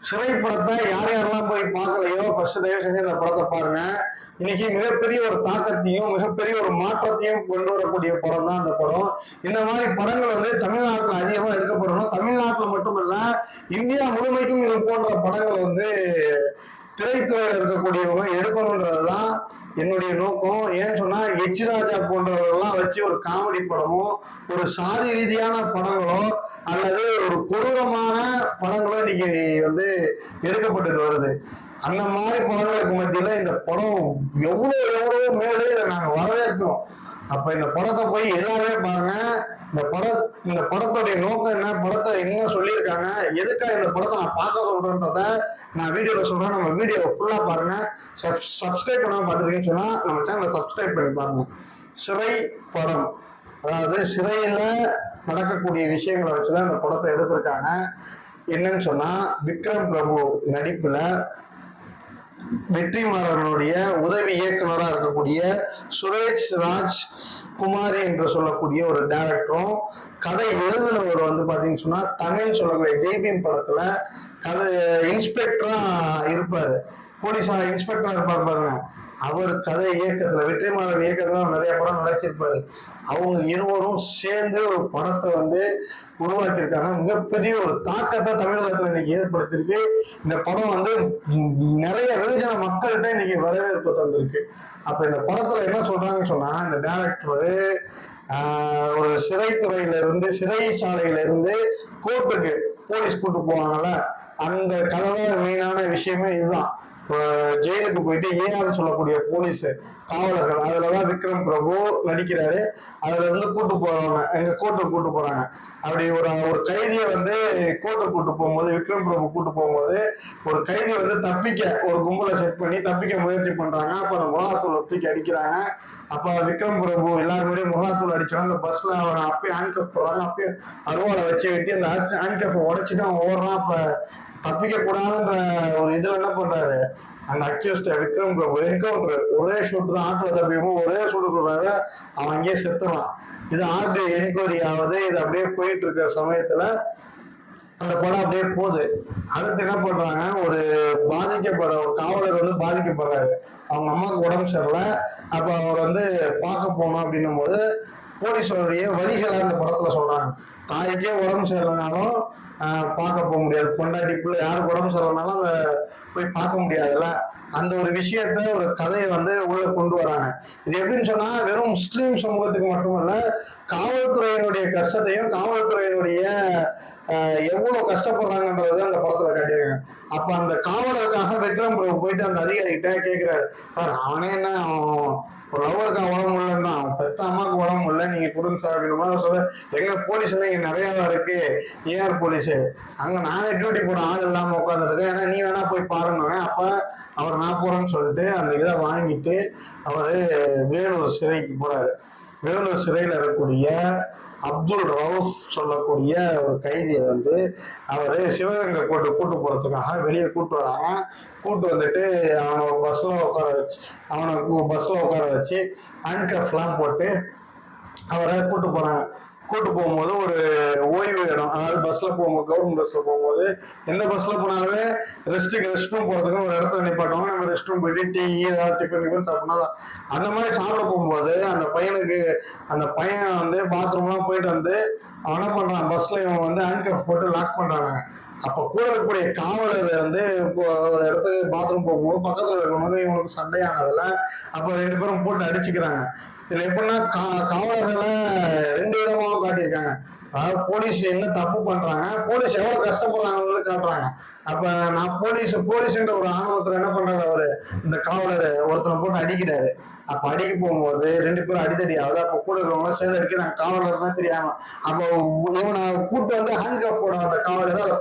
சிறை படத்தை யார் யாரெல்லாம் போய் பார்க்கலையோ ஃபர்ஸ்ட் தயவு செஞ்சு இந்த படத்தை பாருங்க. இன்னைக்கு மிகப்பெரிய ஒரு தாக்கத்தையும் மிகப்பெரிய ஒரு மாற்றத்தையும் கொண்டு வரக்கூடிய படம் தான் இந்த படம். இந்த மாதிரி படங்கள் வந்து தமிழ்நாட்டில் அதிகமாக எடுக்கப்படணும். தமிழ்நாட்டில் மட்டுமல்ல, இந்தியா முழுமைக்கும் இது போன்ற படங்கள் வந்து திரைத்துறையில் இருக்கக்கூடியவங்க எடுக்கணுன்றதுதான் என்னுடைய நோக்கம். ஏன்னு சொன்னா எச் ராஜா போன்றவர்கள்லாம் வச்சு ஒரு காமெடி படமோ ஒரு சாதி ரீதியான படங்களோ அல்லது ஒரு கொடூரமான படங்களோ இன்னைக்கு வந்து எடுக்கப்பட்டு வருது. அந்த மாதிரி படங்களுக்கு மத்தியில இந்த படம் எவ்வளவு மேலே இதை நாங்க வரவேற்கிறோம். அப்ப இந்த படத்தை போய் எல்லாருமே பாருங்க. இந்த படத்துடைய நோக்கம் என்ன, படத்தை என்ன சொல்லியிருக்காங்க, எதுக்காக இந்த படத்தை நான் பார்க்க சொல்றேன்றத நான் வீடியோல சொல்றேன். நம்ம வீடியோவை ஃபுல்லா பாருங்க. சப்ஸ்கிரைப் பண்ணாம பார்த்துருக்கீங்கன்னு சொன்னா நம்ம சேனலை சப்ஸ்கிரைப் பண்ணி பாருங்க. சிறை படம், அதாவது சிறையில நடக்கக்கூடிய விஷயங்களை வச்சுதான் இந்த படத்தை எடுத்திருக்காங்க. என்னன்னு சொன்னா விக்ரம் பிரபு நடிப்புல வெற்றிமாறனுடைய உதவி இயக்குனராக இருக்கக்கூடிய சுரேஷ் ராஜ் குமாரி என்று சொல்லக்கூடிய ஒரு டைரக்டரும், கதை எழுதினவர் வந்து பாத்தீங்கன்னு சொன்னா தமிழ் சொல்லக்கூடிய ஜெய்பீம் படத்துல கதை இன்ஸ்பெக்டரா இருப்பாரு, போலீஸா இன்ஸ்பெக்டரா இருப்பாரு பாருங்க. அவர் கதை இயக்கத்துல வெற்றிமாறன் இயக்கத்துல நிறைய படம் நடிச்சிருப்பாரு. அவங்க இருவரும் சேர்ந்து ஒரு படத்தை வந்து உருவாக்கியிருக்காங்க. மிகப்பெரிய ஒரு தாக்கத்தை தமிழகத்துல இன்னைக்கு ஏற்படுத்திருக்கு. இந்த படம் வந்து நிறைய வெகுஜன மக்கள்கிட்ட இன்னைக்கு வரவேற்பு தந்திருக்கு. அப்ப இந்த படத்துல என்ன சொல்றாங்கன்னு சொன்னா, இந்த டைரக்டர் ஒரு சிறைத்துறையில இருந்து சிறைச்சாலையில இருந்து கோர்ட்டுக்கு போலீஸ் கூட்டு போவாங்கல்ல, அந்த கதை தான் மெயினான விஷயமே இதுதான். ஜெயிலுக்கு போயிட்டு ஏஆர் சொல்லக்கூடிய போலீஸ் காவலர்கள், அதுலதான் விக்ரம் பிரபு நடிக்கிறாரு. அதுல இருந்து கூட்டு போறாங்க, எங்க கோர்ட்டுக்கு கூட்டு போறாங்க. அப்படி ஒரு கைதியை வந்து கோர்ட்டுக்கு கூட்டு போகும்போது, விக்ரம் பிரபு கூட்டு போகும்போது ஒரு கைதி வந்து தப்பிக்க ஒரு கும்பலை செட் பண்ணி தப்பிக்க முயற்சி பண்றாங்க. அப்ப அந்த முகாத்தூள் தூக்கி அடிக்கிறாங்க. அப்ப விக்ரம் பிரபு எல்லாருமே முகாத்தூள் அடிச்சோம். அந்த பஸ்ல அவனை அப்பயே ஹேண்ட்கஃப் போடுறாங்க. அப்பயே அருவாளை வச்சு வெட்டி அந்த ஹேண்ட்கஃபை உடைச்சிட்டு அவன் ஓடுறான். அப்ப தப்பிக்க கூடாதுன்ற ஒரு இதுல என்ன பண்றாரு, அந்த அக்யூஸ்ட் விக்ரம் பிரபு என்கவுண்டர் ஒரே ஷூட் தான், ஆட்டோ தப்பிக்கும் ஒரே ஷூட் சொல்றாரு, அவன் அங்கேயே செத்துறான். இது ஆர்ட் என்கொயரி ஆகுது. இது அப்படியே போயிட்டு இருக்கிற சமயத்துல அந்த படம் அப்படியே போகுது. அடுத்து என்ன பண்றாங்க, ஒரு காவலர் வந்து பாதிக்கப்படுறாரு. அவங்க அம்மாவுக்கு உடம்பு சரியில்லை. அப்ப அவர் வந்து பார்க்க போனோம் அப்படின்னும் போது போலீஸோடைய வழிகளை அந்த படத்துல சொல்றாங்க. தாய்க்கே உடம்பு சரியில்லைனாலும் பார்க்க போக முடியாது, பொண்டாட்டி பிள்ளை யாருக்கு உடம்பு சரியில்லைனாலும் அதை போய் பார்க்க முடியாதுல்ல. அந்த ஒரு விஷயத்த ஒரு கதையை வந்து உள்ள கொண்டு வராங்க. இது எப்படின்னு சொன்னா வெறும் முஸ்லீம் சமூகத்துக்கு மட்டுமல்ல, காவல்துறையினுடைய கஷ்டத்தையும் காவல்துறையினுடைய எவ்வளவு கஷ்டப்படுறாங்கன்றது அந்த படத்துல காட்டியிருக்காங்க. அப்ப அந்த காவலருக்காக விக்ரம் பிரபு போயிட்டு அந்த அதிகாரிகிட்ட கேட்கிறாரு, சார் அவனே என்ன ஒரு லவருக்கு உடம்பு இல்லைன்னா அவன் பெத்த அம்மாவுக்கு உடம்பு இல்லை, நீங்க கொடுங்க சார் அப்படின்னு சொல்ல. எங்க போலீஸ் இங்க நிறையவா இருக்கு, ஏஆர் போலீஸ், அங்க நானே டியூட்டி போட ஆள் இல்லாம உட்காந்துருக்கேன், ஏன்னா நீ வேணா போய் பாருங்க. அப்ப அவர் நான் போறேன்னு சொல்லிட்டு அந்த இதை வாங்கிட்டு அவரு வேலூர் சிறைக்கு போறாரு. வேலூர் சிறையில் இருக்கக்கூடிய அப்துல் ரவுஃப் சொல்லக்கூடிய ஒரு கைதியை வந்து அவரு சிவகங்கை கூட்டு போறதுக்காக வெளியே கூட்டு வராங்க. கூட்டு வந்துட்டு அவனை பஸ்ல உட்கார வச்சு ஹேண்ட்கஃப்லாம் போட்டு அவரை கூட்டு போறாங்க. கூட்டு போகும்போது ஒரு ஓய்வு இடம், அதாவது பஸ்ல போகும்போது கவர்மெண்ட் பஸ்ல போகும்போது எந்த பஸ்ல போனாலுமே ரெஸ்ட் ரூம் போறதுக்கு ஒரு இடத்துல நிப்பாட்டுவாங்க. நம்ம ரெஸ்ட் ரூம் போயிட்டு டீ ஏதாவது டிஃபன் சாப்பிடணும். அந்த மாதிரி சாப்பிட போகும்போது அந்த பையன் வந்து பாத்ரூம்லாம் போயிட்டு வந்து அவன் என்ன பண்றான், பஸ்ல இவன் வந்து ஹேண்ட்கஃப் போட்டு லாக் பண்றாங்க. அப்ப கூட இருக்கக்கூடிய காவலர் வந்து ஒரு இடத்துக்கு பாத்ரூம் போகும்போது பக்கத்துல இருக்கும்போது இவங்களுக்கு சண்டையானதுல அப்ப 2 பேரும் போட்டு அடிச்சுக்கிறாங்க. இதுல எப்படின்னா காவலர்களை 2 விதமாக காட்டியிருக்காங்க. அதாவது போலீஸ் என்ன தப்பு பண்றாங்க, போலீஸ் எவ்வளவு கஷ்டப்படுறாங்கன்னு காட்டுறாங்க. அப்ப நான் போலீஸ்ன்ற ஒரு ஆணவத்துல என்ன பண்றாரு, அவரு இந்த காவலர் ஒருத்தனை போட்டு அடிக்கிறாரு. அப்ப அடிக்க போகும்போது 2 பேரும் அடித்தடி ஆகுது. அப்ப கூட இருக்கவங்க சேர்ந்து அடிக்கிறாங்க, காவலர் தான் தெரியாம. அப்ப இவனை கூட்டு வந்து ஹேண்ட்கஃப் போட அந்த காவலர் அதை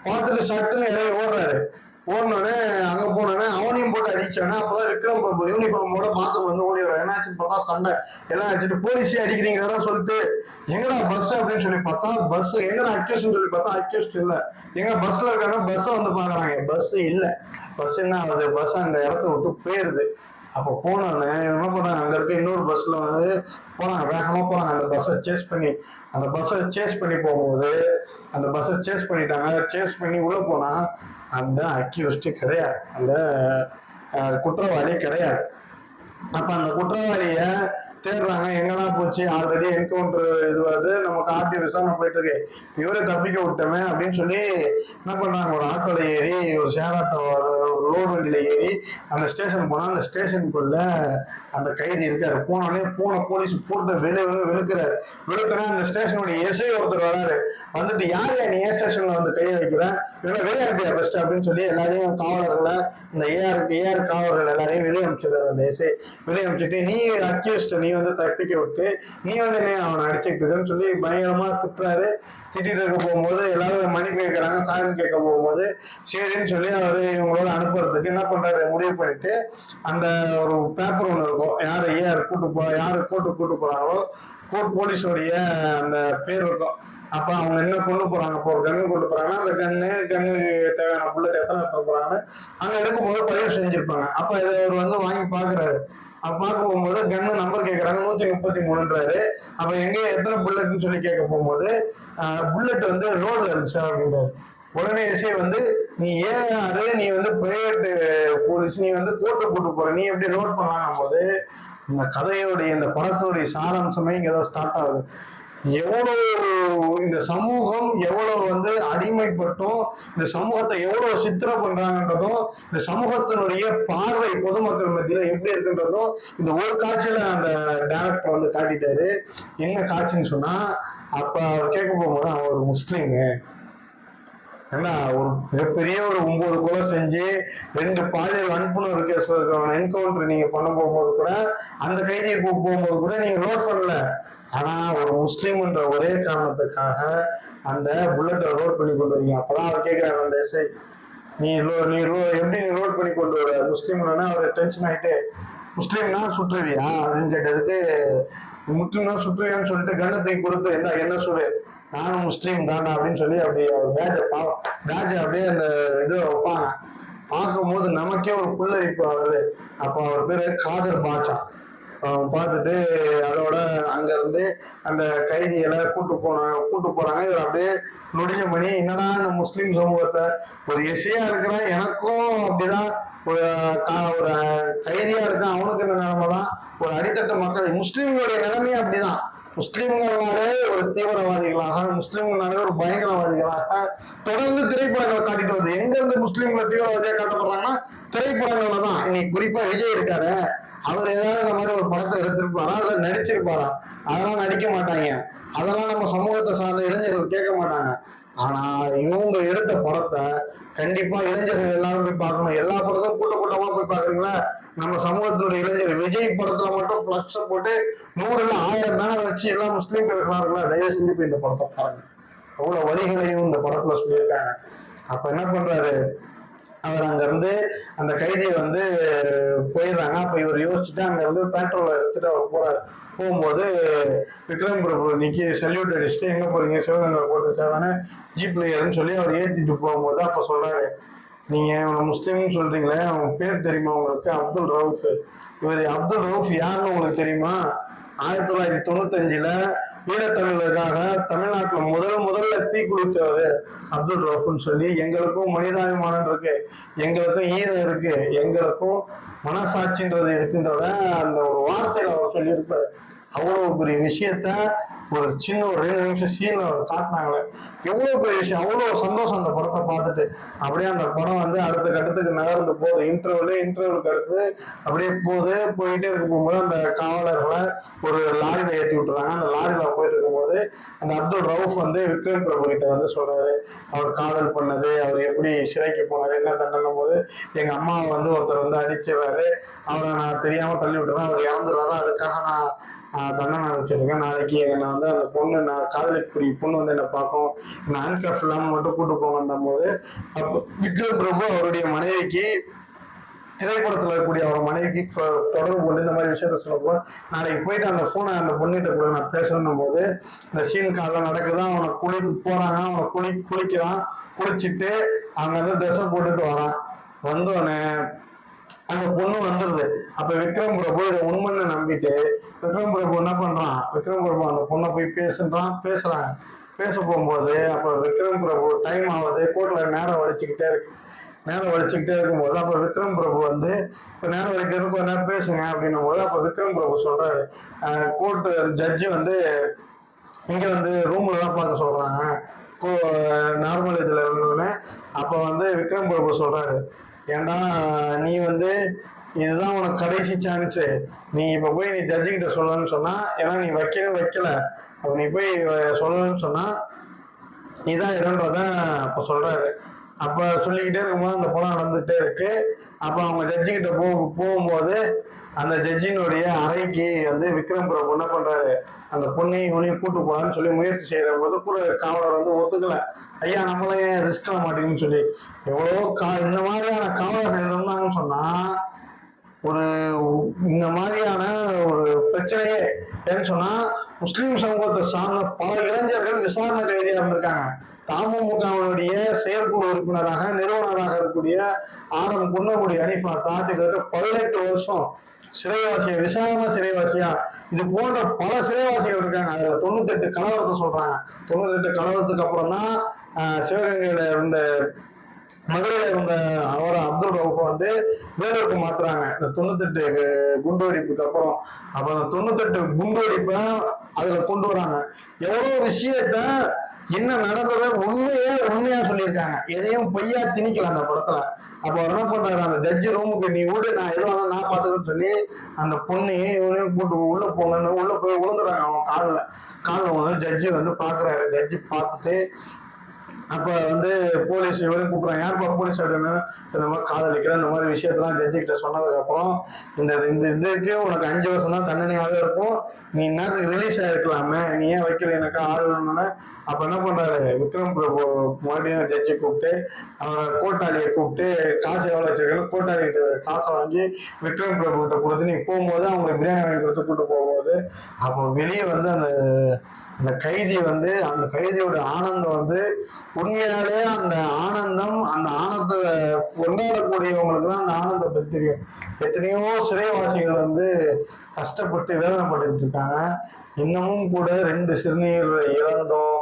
பார்த்துட்டு சட்டுன்னு இறங்கி ஓடுறாரு. ஓடனோடனே அங்க போனோடனே அவனையும் போட்டு அடிச்சோன்னே அப்பதான் விக்ரம் பிரபு யூனிஃபார்மோட பாத்ரூம் வந்து ஓடிடுறாரு. என்னாச்சுன்னு பார்த்தா சண்டை எல்லாம் அடிச்சுட்டு போலீஸே அடிக்கிறீங்களா சொல்லிட்டு எங்கடா பஸ் அப்படின்னு சொல்லி பார்த்தா பஸ் எங்கடா அக்யூஸ்ட்னு சொல்லி பார்த்தா அக்யூஸ்ட் இல்ல. எங்க பஸ்ல இருக்காங்க, பஸ்ஸை வந்து பாக்குறாங்க, பஸ் இல்ல. பஸ் என்ன ஆகுது, பஸ் அந்த இடத்த விட்டு போயிருது. அப்போ போனோன்னு என்ன பண்ணாங்க, அங்க இருக்க இன்னொரு பஸ்ல வந்து போனாங்க, வேகமா போனாங்க. அந்த பஸ்ஸை சேஸ் பண்ணி போகும்போது அந்த பஸ்ஸை சேஸ் பண்ணிட்டாங்க. சேஸ் பண்ணி உள்ள போனா அந்த அக்யூஸ்ட் கிடையாது, அந்த குற்றவாளி கிடையாது. அப்ப அந்த குற்றவாளிய தேடுறாங்க, எங்கெல்லாம் போச்சு, ஆல்ரெடி என்கவுண்டர் இதுவாது நமக்கு ஆர்டி விசாரணை போயிட்டு இருக்கு, இவரை தப்பிக்க விட்டோமே அப்படின்னு சொல்லி என்ன பண்றாங்க, ஒரு ஆட்டோல ஏறி ஒரு ஷேர் ஆட்டோ லோடு வண்டியில ஏறி அந்த ஸ்டேஷன் போனா அந்த ஸ்டேஷனுக்குள்ள அந்த கைதி இருக்காரு. போனோடனே போலீஸ் போட்டு விழுக்கிறாரு. விழுத்தனா அந்த ஸ்டேஷனுடைய எஸ்ஐ ஒருத்தர் வராரு. வந்துட்டு யாரு நீ ஏன் ஸ்டேஷன்ல வந்து கையை வைக்கிறேன், இவனை வெளியே அனுப்பியா பெஸ்ட் அப்படின்னு சொல்லி எல்லாரையும் காவலர்களை இந்த ஏஆர் காவலர்கள் எல்லாரையும் வெளியே அனுப்பிச்சிடுறாரு. அந்த எஸ்ஐ வெளியே அனுப்பிச்சுட்டு நீ அக்யூஸ்ட், நீ வந்து தப்பிக்க விட்டு நீ வந்து என்ன அவனை அடிச்சுட்டு இருக்குன்னு சொல்லி பயங்கரமா திட்டுறாரு. திட்டிட்டு இருக்க போகும்போது எல்லாரும் மணி கேட்கறாங்க, சாயன் கேட்க போகும்போது சரின்னு சொல்லி அவரு இவங்களோட அனுப்புறதுக்கு என்ன பண்றாரு, முடிவு பண்ணிட்டு அந்த ஒரு பேப்பர் ஒண்ணு இருக்கும், யாரு யாரு கூட்டு போறாங்களோ கோர்ட் போலீஸோடைய அந்த பேர் இருக்கும். அப்ப அவங்க என்ன கொண்டு போறாங்க, இப்போ ஒரு கன்னு கொண்டு போறாங்கன்னா அந்த கன்னுக்கு தேவையான புல்லட் எத்தனை எடுத்து போறாங்கன்னு அங்க எடுக்கும் போது பதிவு செஞ்சிருப்பாங்க. அப்ப இதை அவர் வந்து வாங்கி பாக்குறாரு. பார்க்க போகும்போது கன்னு நம்பர் கேட்கறாங்க, 133ன்றாரு. அப்ப எங்க எத்தனை புல்லட்னு சொல்லி கேட்க போகும்போது புல்லட் வந்து ரோட்ல இருந்துச்சு அப்படின்றாரு. உடனே எஸ்ஐ வந்து நீ ஏஆரு, நீ வந்து பிரைவேட் போலீஸ், நீ வந்து கோர்ட்டை கூட்டு போற, நீ எப்படி ரோட் பண்ணலாம் போது இந்த கதையோடைய இந்த படத்தோடைய சாராம்சமே இங்கதான் ஸ்டார்ட் ஆகுது. எவ்வளவு இந்த சமூகம் எவ்வளவு வந்து அடிமைப்பட்டும், இந்த சமூகத்தை எவ்வளவு சித்திர பண்றாங்கன்றதும், இந்த சமூகத்தினுடைய பார்வை பொதுமக்கள் மத்தியில எப்படி இருக்குன்றதும் இந்த ஒரு காட்சியில அந்த டைரக்டர் வந்து காட்டிட்டாரு. என்ன காட்சின்னு சொன்னா, அப்ப அவர் கேட்க போகும்போது அவன் ஒரு முஸ்லீமு, ஏன்னா ஒரு மிகப்பெரிய ஒரு 9 கொலை செஞ்சு 2 பாலியல் வன்புணர்வு கேஸ் என்கவுண்டர் நீங்க பண்ண போகும்போது கூட, அந்த கைதியை போகும்போது கூட நீங்க நோட் பண்ணல. ஆனா ஒரு முஸ்லீம்ன்ற ஒரே காரணத்துக்காக அந்த புல்லட்டை ரோட் பண்ணி கொண்டு வரீங்க. அப்பதான் அவர் கேட்கிறாங்க அந்த எஸ்ஐ, நீ எப்படி நீ ரோட் பண்ணி கொண்டு வர முஸ்லீம்னா, அவர் டென்ஷன் ஆயிட்டு முஸ்லீம்னா சுற்றுவியா அப்படின்னு கேட்டதுக்கு, முஸ்லீம்னா சுற்றுவியான்னு சொல்லிட்டு கன்னத்தை கொடுத்து என்ன சொல்லு, நானும் முஸ்லீம் தானே அப்படின்னு சொல்லி அப்படி பேட்சை அப்படியே அந்த இது வைப்பாங்க. பார்க்கும் போது நமக்கே ஒரு புல்லரிப்பு ஆகுது. அப்ப அவர் பேரு காதர் பாட்சா. பார்த்துட்டு அதோட அங்க இருந்து அந்த கைதிகளை கூட்டு போறாங்க. இவர் அப்படியே நொடிஞ்ச மணி, என்னடா இந்த முஸ்லீம் சமூகத்தை ஒரு எஸ்ஐயா இருக்கிறேன், எனக்கும் அப்படிதான் ஒரு கைதியா இருக்கேன், அவனுக்கு இந்த நிலைமை தான், ஒரு அடித்தட்ட மக்கள் முஸ்லீம்களுடைய நிலைமையே அப்படிதான். முஸ்லிம்களாலே ஒரு தீவிரவாதிகளாக, முஸ்லிம்களாலே ஒரு பயங்கரவாதிகளாக தொடர்ந்து திரைப்படங்களை காட்டிட்டு வருது. எங்க இருந்து முஸ்லிம்களை தீவிரவாதியா காட்டப்படுறாங்கன்னா திரைப்படங்கள்ல தான். இன்னைக்கு குறிப்பா விஜய் இருக்காரு, அவர் ஏதாவது இந்த மாதிரி ஒரு படத்தை எடுத்திருப்பாரா, அதுல நடிச்சிருப்பாரா, அதெல்லாம் நடிக்க மாட்டாங்க. அதெல்லாம் நம்ம சமூகத்தை சார்ந்த இளைஞர்கள் கேட்க மாட்டாங்க. ஆனா இவங்க எடுத்த படத்தை கண்டிப்பா இளைஞர்கள் எல்லாரும் போய் பார்க்கணும். எல்லா படத்தையும் கூட்டமா போய் பாக்குறீங்களா, நம்ம சமூகத்தினுடைய இளைஞர் விஜய் படத்துல மட்டும் பிளக்ஸ போட்டு 100 இல்ல 1000 பேனர் வச்சு எல்லாம் முஸ்லீம் இருக்கிறார்களா, தயவு செஞ்சு போய் இந்த படத்தை பாருங்க. அவ்வளவு வழிகளையும் இந்த படத்துல சொல்லியிருக்காங்க. அப்ப என்ன பண்றாரு, அவர் அங்க இருந்து அந்த கைதியை வந்து போயிடுறாங்க. அப்ப இவர் யோசிச்சுட்டு அங்க இருந்து பெட்ரோலை எடுத்துட்டு அவர் போகும்போது விக்ரம் பிரபு நிக்கி சல்யூட் அடிச்சுட்டு, எங்க போறீங்க, சிவகங்கை போட்டு சேவான ஜீப்ல ஏறுன்னு சொல்லி அவர் ஏற்றிட்டு போகும்போது அப்ப சொல்றாரு, நீங்க முஸ்லீம்னு சொல்றீங்களே, அவன் பேர் தெரியுமா உங்களுக்கு, அப்துல் ரவுஃப். இவர் அப்துல் ரவுஃப் யாருன்னு உங்களுக்கு தெரியுமா? 1995ல ஈழத்தமிழர்களுக்காக தமிழ்நாட்டுல முதல்ல தீ குளிச்சவரு அப்துல் ரவுஃப்னு சொல்லி, எங்களுக்கும் மனிதாபிமானம் இருக்கு, எங்களுக்கும் ஈரம் இருக்கு, எங்களுக்கும் மனசாட்சின்றது இருக்குன்றத அந்த ஒரு வார்த்தையில அவர் சொல்லியிருப்பாரு. அவ்வளவு பெரிய விஷயத்த ஒரு சின்ன ஒரு 2 நிமிஷம் சீன்ல அவர் காட்டினாங்களே, எவ்வளவு பெரிய விஷயம், அவ்வளவு சந்தோஷம் அந்த படத்தை பார்த்துட்டு. அப்படியே அந்த படம் வந்து அடுத்த கட்டத்துக்கு நகர்ந்து போகுது. இன்டர்வலுக்கு அடுத்து அப்படியே போயிட்டே இருக்க போகும்போது அந்த காவலர்களை ஒரு லாரியில ஏற்றி விட்டுறாங்க. அந்த லாரியில போயிட்டு இருக்கும்போது அந்த அப்துல் ரவுஃப் வந்து விக்ரம் பிரபு கிட்ட வந்து சொல்றாரு, அவர் காதல் பண்ணது, அவர் எப்படி சிறைக்கு போனாரு, என்ன தண்டனை போது, எங்க அம்மாவை வந்து ஒருத்தர் வந்து அடிச்சிடுறாரு, அவரை நான் தெரியாம தள்ளி விட்டுறேன், அவர் இறந்துடுறாரு, அதுக்காக நான் தண்டனை வச்சிருக்கேன், நாளைக்கு என்னை வந்து அந்த பொண்ணு, நான் காதலிக்கக்கூடிய பொண்ணு வந்து என்னை பார்க்கும், நான் ஹேண்ட்கஃப் இல்லாம மட்டும் கூட்டு போங்கன்னும் போது, அப்போ விக்ரம் பிரபு அவருடைய மனைவிக்கு, திரைப்படத்துல இருக்கக்கூடிய அவர் மனைவிக்கு தொடர்பு கொண்டு இந்த மாதிரி விஷயத்த சொல்லப்போ, நாளைக்கு போயிட்டு அந்த போனை அந்த பொண்ணிட்ட கூட நான் பேசணும் போது, இந்த சீன் காலம் நடக்குதான், அவனை போறாங்க, அவனை குளிக்கிறான், குளிச்சுட்டு அங்க வந்து ட்ரெஸ்ஸை போட்டுட்டு வரான். வந்தோடனே அந்த பொண்ணு வந்துருது. அப்ப விக்ரம் பிரபு இதை உண்மைன்னு நம்பிட்டு விக்ரம் பிரபு என்ன பண்றான், விக்ரம் பிரபு அந்த பொண்ணை போய் பேசுறாங்க. பேச போகும்போது அப்போ விக்ரம் பிரபு டைம் ஆகுது, கோர்ட்ல நேரம் வலிச்சுக்கிட்டே இருக்கும்போது அப்போ விக்ரம் பிரபு வந்து இப்போ நேரம் வலிக்கிறதுக்கு கொஞ்ச நேரம் பேசுங்க அப்படின்னும் போது அப்போ விக்ரம் பிரபு சொல்றாரு, கோர்ட்டு ஜட்ஜி வந்து இங்க வந்து ரூம்ல தான் பார்க்க சொல்றாங்க நார்மல் இதுல இருந்தோடனே. அப்போ வந்து விக்ரம் பிரபு சொல்றாரு, ஏன்னா நீ வந்து இதுதான் உனக்கு கடைசி சான்ஸு, நீ இப்போ போய் நீ ஜட்ஜி கிட்ட சொல்லணும்னு சொன்னா, ஏன்னா நீ வைக்கல, அப்போ நீ போய் சொல்லணும்னு சொன்னா இதான் இடம்ன்றத அப்போ சொல்றாரு. அப்ப சொல்லிக்கிட்டே இருக்கும்போது அந்த படம் நடந்துகிட்டே இருக்கு. அப்ப அவங்க ஜட்ஜி கிட்ட போகும்போது அந்த ஜட்ஜினுடைய அறைக்கு வந்து விக்ரம் பிரபு என்ன பண்றாரு, அந்த பொண்ணையும் கூட்டு போலான்னு சொல்லி முயற்சி செய்யற போது கூட காவலர் வந்து ஒத்துக்கல, ஐயா நம்மளே ரிஸ்க் ஆக மாட்டேங்குன்னு சொல்லி. எவ்வளவோ இந்த மாதிரியான காவலர்கள் இருந்தாங்கன்னு சொன்னா ஒரு இந்த மாதிரியான ஒரு பிரச்சனையே ஏன்னு சொன்னா முஸ்லிம் சமூகத்தை சார்ந்த பல இளைஞர்கள் விசாரணை கைதியா இருந்திருக்காங்க. தமுமுகவுடைய செயற்குழு உறுப்பினராக நிறுவனராக இருக்கக்கூடிய ஆரம் குன்னமுடி அனிஃபா கிட்டத்தட்ட 18 வருஷம் சிறைவாசியா, விசாரணை சிறைவாசியா. இது போன்ற பல சிறைவாசிகள் இருக்காங்க. அதுல 98 கலவரத்தை சொல்றாங்க. 98 கலவரத்துக்கு அப்புறம் தான் சிவகங்கையில இருந்த மதுரையில இருந்த அவர் அப்துல் ரவுஃப் வந்து வேலூருக்கு மாத்துறாங்க இந்த 98 குண்டுவெடிப்புக்கு அப்புறம். அப்ப அந்த 98 குண்டுவெடிப்பை அதுல கொண்டு வராங்க. எவ்வளவு விஷயத்த என்ன நடந்ததை உண்மையா சொல்லியிருக்காங்க, எதையும் பொய்யா திணிக்கல அந்த படத்துல. அப்ப என்ன பண்றாரு, அந்த ஜட்ஜி ரூமுக்கு நீ விடு, நான் எதுவும் நான் பாத்துக்கன்னு சொல்லி அந்த பொண்ணையும் இவனையும் கூட்டு உள்ள போங்கன்னு உள்ள போய் விழுந்துறாங்க. அவன் காலில் வந்து ஜட்ஜி வந்து பாக்குறாரு. ஜட்ஜி பார்த்துட்டு அப்ப வந்து போலீஸ் இவரையும் கூப்பிடுறாங்க, யாருப்பா போலீஸ் அப்படின்னு. இந்த மாதிரி காதலிக்கிற இந்த மாதிரி விஷயத்தெல்லாம் ஜட்ஜி கிட்ட சொன்னதுக்கு அப்புறம் இந்த இதுக்கு உனக்கு 5 வருஷம் தான் தண்டனையாவே இருக்கும், நீ நேரத்துக்கு ரிலீஸ் ஆயிருக்கலாமே, நீ ஏன் வைக்கல எனக்கு ஆளுன்னு. அப்ப என்ன பண்றாரு விக்ரம் பிரபு மறுபடியும் ஜட்ஜி கூப்பிட்டு அவரை கோட்டாளியை கூப்பிட்டு காசு எவ்வளவு வச்சிருக்கணும் கோட்டாளி கிட்ட காசை வாங்கி விக்ரம் பிரபு கிட்ட கொடுத்து நீ போகும்போது அவங்க பிரியாணி வாங்கி கொடுத்து கூட்டு போகும்போது அப்போ வெளியே வந்து அந்த கைதி வந்து அந்த கைதியோட ஆனந்தம் வந்து உண்மையாலே அந்த ஆனந்தம், அந்த ஆனந்தத்தை கொண்டாடக்கூடியவங்களுக்கு தான் அந்த ஆனந்தத்தை தெரியும். எத்தனையோ சிறைவாசிகள் வந்து கஷ்டப்பட்டு வேதனைப்பட்டு இருக்காங்க. இன்னமும் கூட 2 சிறுநீர் இழந்தோம்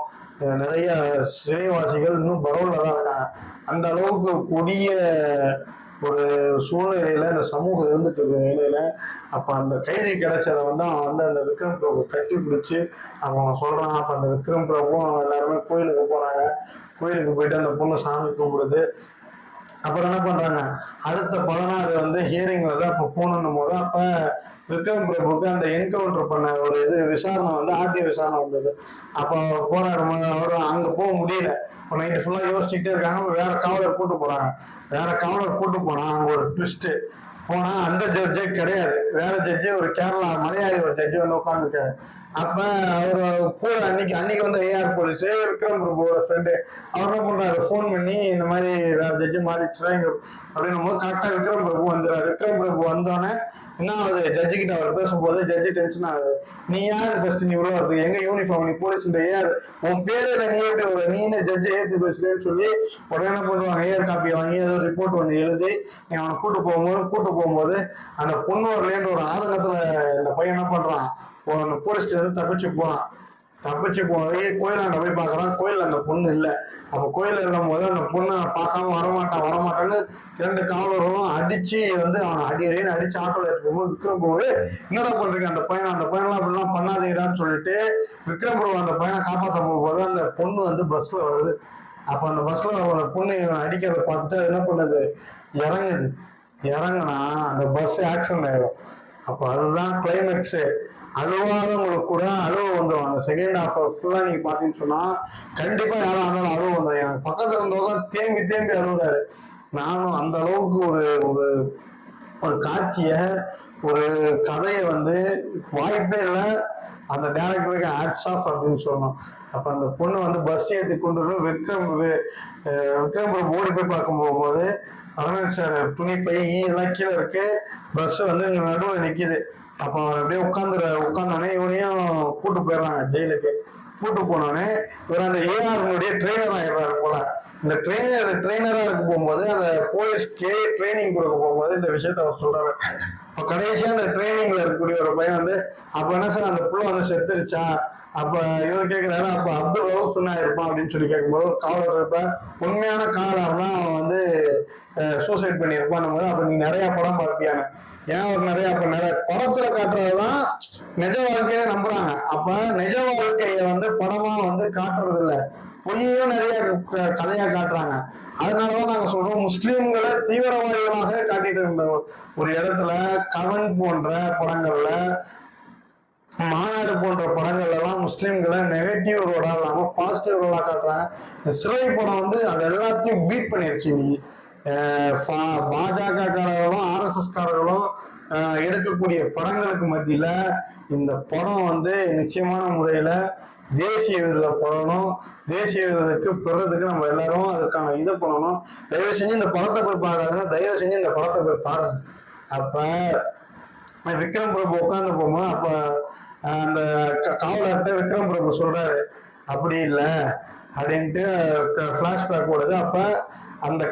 நிறைய சிறைவாசிகள் இன்னும் பரவல தான் இருக்காங்க. அந்த அளவுக்கு கொடிய ஒரு சூழ்நிலையில இந்த சமூகம் இருந்துட்டு இருக்க நிலையில அப்ப அந்த கைதி கிடைச்சதை வந்து அவன் வந்து அந்த விக்ரம் பிரபு கட்டி பிடிச்சி அவன் சொல்றான். அப்ப அந்த விக்ரம் பிரபுவும் அவங்க எல்லாருமே கோயிலுக்கு போறாங்க. கோயிலுக்கு போயிட்டு அந்த பொண்ணு சாமி கும்பிடுது. அப்புறம் என்ன பண்றாங்க, அடுத்த 16 வந்து ஹியரிங் வருது. அப்ப போகணும் போது அப்ப விக்ரம் பிரபுக்கு அந்த என்கவுண்டர் பண்ண ஒரு விசாரணை வந்து ஆர்டிஐ விசாரணை வந்தது. அப்ப போராடு அவர் அங்க போக முடியல. இப்போ நைட்டு ஃபுல்லா யோசிச்சுட்டே இருக்காங்க. வேற காவலர் கூட்டு போனா அங்க ஒரு ட்விஸ்ட் போனா அந்த ஜட்ஜே கிடையாது, வேற ஜட்ஜு, ஒரு கேரளா மலையாளி ஒரு ஜட்ஜு வந்து உட்காந்துருக்காரு. அப்ப அவர் கூட அன்னைக்கு வந்து ஏஆர் போலீஸ் விக்ரம் பிரபுவோட ஃப்ரெண்டு அவர் என்ன பண்றாரு, ஃபோன் பண்ணி இந்த மாதிரி வேற ஜட்ஜு மாறிடுச்சுடா இங்க அப்படின்னும் போது கரெக்டா விக்ரம் பிரபு வந்துடுறாரு. விக்ரம் பிரபு வந்தோடனே என்ன ஆகுது, ஜட்ஜு கிட்ட அவர் பேசும்போது ஜட்ஜு டென்ஷன் ஆகுது. நீ யாரு ஃபர்ஸ்ட், நீ உள்ள வரதுக்கு, எங்க யூனிஃபார்ம், நீ போலீஸ் ஏஆர், உன் பேரு நீ எப்படி ஒரு நீ என்ன ஜட்ஜு ஏத்து பேசுறேன்னு சொல்லி உடனே என்ன பண்ணுவாங்க, ஏஆர் காப்பி வாங்கி ஏதோ ரிப்போர்ட் ஒன்று எழுதி நீ அவனை கூட்டு போகும்போது அந்த பொண்ணு வரலேன்ற ஒரு ஆதங்கத்துல இந்த பையன் என்ன பண்றான், போலீஸ்ல இருந்து தப்பிச்சு போய் கோயிலாண்ட போய் பாக்குறான். கோயில் அந்த பொண்ணு இல்லை. அப்ப கோயில இருக்கும் போது அந்த பொண்ணை பார்க்காம வரமாட்டான்னு 2 காவலரும் அடிச்சு வந்து அவனை அடிச்சு ஆட்டோல எடுத்து போகும்போது விக்ரம் பிரபு என்னடா பண்றீங்க, அந்த பையன்லாம் அப்படிலாம் பண்ணாதீங்கடான்னு சொல்லிட்டு விக்ரம் பிரபு அந்த பையனை காப்பாற்ற போகும்போது அந்த பொண்ணு வந்து பஸ்ல வருது. அப்ப அந்த பஸ்ல பொண்ணு அடிக்கிறத பார்த்துட்டு என்ன பண்ணுது, இறங்குனா அந்த பஸ் ஆக்சிடென்ட் ஆயிடும். அப்போ அதுதான் கிளைமேக்ஸு. அழுவாதவங்களுக்கு கூட அழுவ வந்துடும். அந்த செகண்ட் ஹாஃப் ஃபுல்லா நீங்க பாத்தீங்கன்னு சொன்னா கண்டிப்பா யாரும் இருந்தாலும் அழுவ வந்துடும். எனக்கு பக்கத்துல இருந்தவங்க தேம்பி அழுகுறாரு. நானும் அந்த அளவுக்கு ஒரு காட்சிய, ஒரு கதையை வந்து வாய்ப்பே இல்லை. அந்த டேரக்டருக்கு ஹேட்ஸ் ஆஃப் அப்படின்னு சொல்லணும். அப்ப அந்த பொண்ணு வந்து பஸ் ஏற்றி கொண்டு வரும். விக்ரம் பிரபு ஓடி போய் பார்க்கும் போகும்போது அருண் சார் துணி பை எல்லாம் கீழே இருக்கு, பஸ் வந்து நடுவில் நிக்குது. அப்ப அவர் அப்படியே உட்காந்தோடனே இவனையும் கூட்டு போயிடுறாங்க ஜெயிலுக்கு. கூட்டு போனோடனே இவர் அந்த ஏஆர்னுடைய ட்ரெயினர் ஆகிடுறாரு போல. இந்த ட்ரெயினரா இருக்க போகும்போது அந்த போலீஸ்க்கு ட்ரைனிங் கொடுக்க போகும்போது இந்த விஷயத்த அவர் சொல்றாரு. இப்போ கடைசியா அந்த ட்ரைனிங்ல இருக்கக்கூடிய ஒரு பையன் வந்து அப்ப என்ன சார் அந்த புள்ள வந்து செத்துருச்சா, அப்ப இவர் கேட்கிறாரு அப்ப அப்துல் ரவுஃப் சொன்னா இருப்பான் அப்படின்னு சொல்லி கேட்கும்போது ஒரு காவலர் இருப்ப உண்மையான காவலர் தான் அவன் வந்து சூசைட் பண்ணியிருப்பான் போது அப்ப நீ நிறைய படம் பார்ப்பியானு. ஏன் ஒரு நிறைய படத்துல காட்டுறதுதான் நிஜ வாழ்க்கையில நம்புறாங்க. அப்ப நிஜ வாழ்க்கைய வந்து படமா வந்து காட்டுறது இல்ல, பொய்யும் நிறைய கதையா காட்டுறாங்க. அதனாலதான் நாங்க சொல்றோம் முஸ்லிம்களை தீவிரவாதிகளாக காட்டிட்டு இருந்த ஒரு இடத்துல கவன் போன்ற படங்கள்ல, மாநாடு போன்ற படங்கள் எல்லாம் முஸ்லிம்களை நெகட்டிவ் ரோடா இல்லாம பாசிட்டிவ் ரோடா காட்டுறாங்க. இந்த சிறை படம் வந்து அது எல்லாத்தையும் பீட் பண்ணிருச்சு. இன்னைக்கு பாஜக காரர்களும் ஆர்எஸ்எஸ் காரர்களும் எடுக்கக்கூடிய படங்களுக்கு மத்தியில இந்த படம் வந்து நிச்சயமான முறையில தேசிய விருதை போடணும். தேசிய விருதுக்கு பெறதுக்கு நம்ம எல்லாரும் அதுக்கான இதை பண்ணணும். தயவு செஞ்சு இந்த படத்தை போய் பார்க்காதுங்க, தயவு செஞ்சு இந்த படத்தை போய் பாருங்க. அப்ப விக்ரம் பிரபு உட்கார்ந்து போகும்போது அப்ப அந்த காவலர்கிட்ட விக்ரம் பிரபு சொல்றாரு அப்படி இல்லை அப்படின்ட்டு பிளாஷ்பேக் ஓடுது. அப்ப அந்த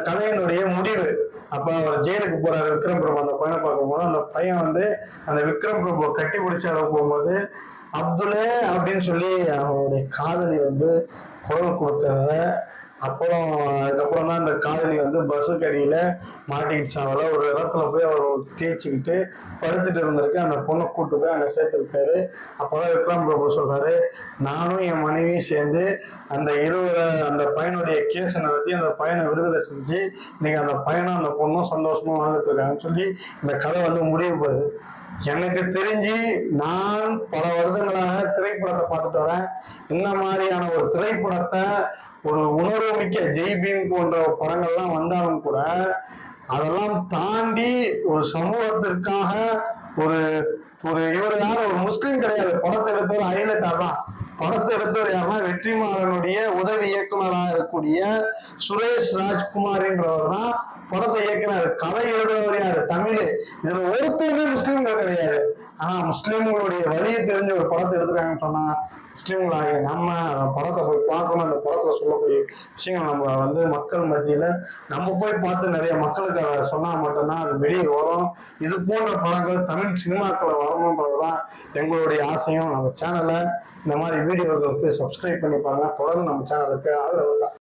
கதையினுடைய முடிவு, அப்ப அவர் ஜெயிலுக்கு போறாரு விக்ரம் பிரபு அந்த பையனை பார்க்கும்போது அந்த பையன் வந்து அந்த விக்ரம் பிரபு கட்டி பிடிச்ச அளவு போகும்போது அப்துல்லே அப்படின்னு சொல்லி அவருடைய காதலி வந்து குரல் கொடுக்கறத, அப்புறம் அதுக்கப்புறம் தான் அந்த காதலி வந்து பஸ்ஸுக்கு அடியில மாட்டிக்கிச்சாவல ஒரு இடத்துல போய் அவர் தேய்ச்சிக்கிட்டு படுத்துட்டு இருந்திருக்கு. அந்த பொண்ணை கூட்டு போய் அங்க சேர்த்திருக்காரு. அப்பதான் விக்ரம் பிரபு சொல்றாரு நானும் என் மனைவியும் சேர்ந்து அந்த பையனுடைய கேஸை நடத்தி அந்த பையனை விடுதலை செஞ்சு இன்னைக்கு அந்த பையனும் அந்த பொண்ணும் சந்தோஷமா வாழ்ந்துட்டு இருக்காங்கன்னு சொல்லி இந்த கதை வந்து முடிவு போகுது. எனக்கு தெரிஞ்சு நான் பல வருடங்களாக திரைப்படத்தை பார்த்துட்டு வரேன். இந்த மாதிரியான ஒரு திரைப்படத்தை ஒரு உணர்வு மிக்க ஜெய்பீம் போன்ற படங்கள்லாம் வந்தாலும் கூட அதெல்லாம் தாண்டி ஒரு சமூகத்திற்காக இவர் யாரும் ஒரு முஸ்லீம் கிடையாது. படத்தை எடுத்தவர் ஹைலைட்டர் தான். படத்தை எடுத்தவர் யாருன்னா வெற்றிமாறனுடைய உதவி இயக்குனராக இருக்கக்கூடிய சுரேஷ் ராஜ்குமார்ன்றவர் தான் படத்தை இயக்குனர். கதை எழுதுறவர் யாரு? தமிழ். இதுல ஒருத்தருமே முஸ்லீம்கள் கிடையாது. ஆனா முஸ்லீம்களுடைய வழியை தெரிஞ்ச ஒரு படத்தை எடுத்துருக்காங்கன்னு சொன்னா முஸ்லீம்களாகிய நம்ம படத்தை போய் பார்க்கணும். அந்த படத்துல சொல்லக்கூடிய விஷயங்கள் நம்ம வந்து மக்கள் மத்தியில நம்ம போய் பார்த்து நிறைய மக்களுக்கு அதை சொன்னா மட்டும்தான் அது வெளியே வரும். இது போன்ற படங்கள் தமிழ் சினிமாக்களை வரணுன்றதுதான் எங்களுடைய ஆசையும். நம்ம சேனலை இந்த மாதிரி வீடியோக்களுக்கு சப்ஸ்கிரைப் பண்ணிப்பாங்க. தொடர்ந்து நம்ம சேனலுக்கு ஆதரவு தான்.